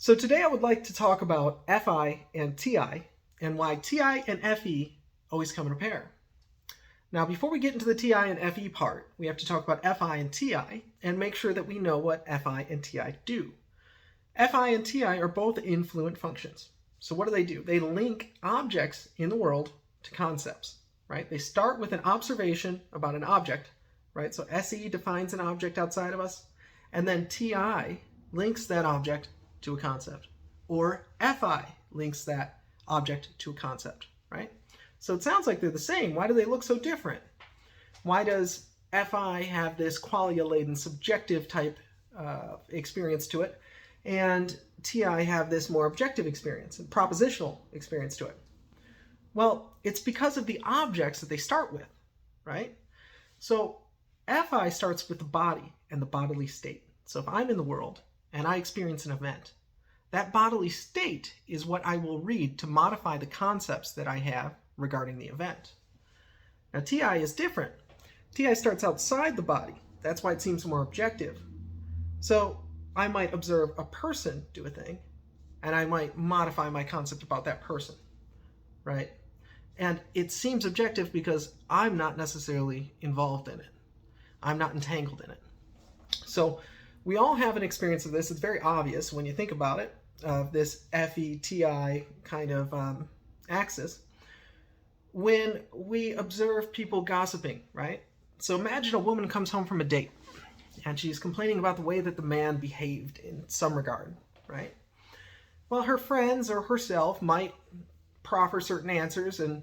So today I would like to talk about FI and TI and why TI and FE always come in a pair. Now, before we get into the TI and FE part, we have to talk about FI and TI and make sure that we know what FI and TI do. FI and TI are both influent functions. So what do? They link objects in the world to concepts, right? They start with an observation about an object, right? So SE defines an object outside of us, and then TI links that object to a concept, or FI links that object to a concept, right? So it sounds like they're the same. Why do they look so different? Why does FI have this qualia-laden subjective type experience to it, and TI have this more objective experience and propositional experience to it? Well, it's because of the objects that they start with, right? So FI starts with the body and the bodily state. So if I'm in the world and I experience an event, that bodily state is what I will read to modify the concepts that I have regarding the event. Now, TI is different. TI starts outside the body. That's why it seems more objective. So I might observe a person do a thing, and I might modify my concept about that person, right? And it seems objective because I'm not necessarily involved in it. I'm not entangled in it. So we all have an experience of this. It's very obvious when you think about it, this FE-TI kind of axis, when we observe people gossiping, right? So imagine a woman comes home from a date, and she's complaining about the way that the man behaved in some regard, right? Well, her friends or herself might proffer certain answers and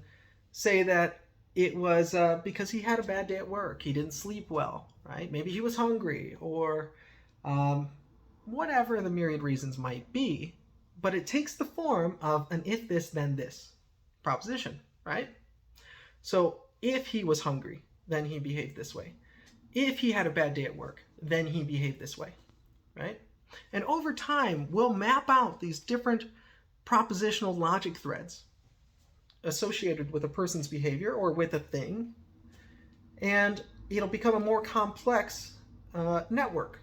say that it was because he had a bad day at work. He didn't sleep well, right? Maybe he was hungry, or whatever the myriad reasons might be, but it takes the form of an if this, then this proposition, right? So if he was hungry, then he behaved this way. If he had a bad day at work, then he behaved this way, right? And over time, we'll map out these different propositional logic threads associated with a person's behavior or with a thing, and it'll become a more complex network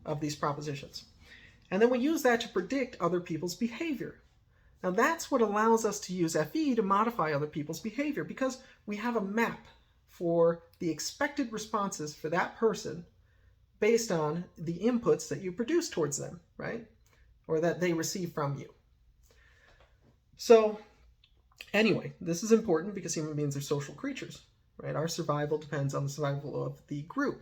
of these propositions. And then we use that to predict other people's behavior. Now that's what allows us to use FE to modify other people's behavior, because we have a map for the expected responses for that person based on the inputs that you produce towards them, right? Or that they receive from you. So anyway, this is important because human beings are social creatures, right? Our survival depends on the survival of the group.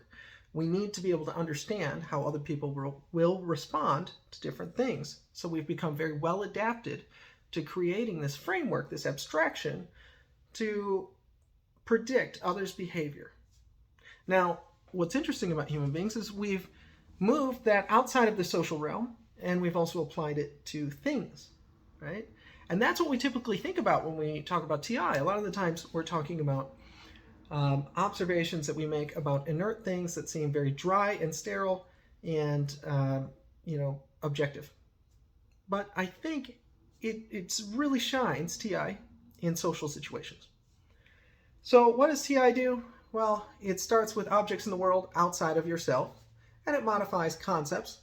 We need to be able to understand how other people will respond to different things. So we've become very well adapted to creating this framework, this abstraction, to predict others' behavior. Now, what's interesting about human beings is we've moved that outside of the social realm, and we've also applied it to things, right? And that's what we typically think about when we talk about TI. A lot of the times we're talking about observations that we make about inert things that seem very dry and sterile and objective. But I think it really shines, TI, in social situations. So what does TI do? Well, it starts with objects in the world outside of yourself, and it modifies concepts,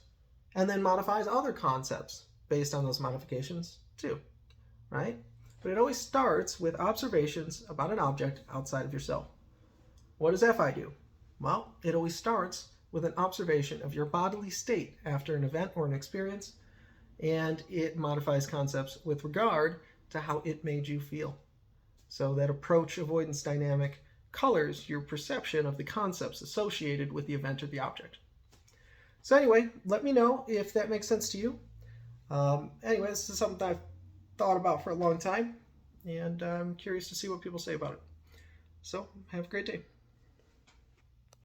and then modifies other concepts based on those modifications too, right? But it always starts with observations about an object outside of yourself. What does FI do? Well, it always starts with an observation of your bodily state after an event or an experience, and it modifies concepts with regard to how it made you feel. So that approach avoidance dynamic colors your perception of the concepts associated with the event or the object. So anyway, let me know if that makes sense to you. Anyway, this is something I've thought about for a long time, and I'm curious to see what people say about it. So have a great day.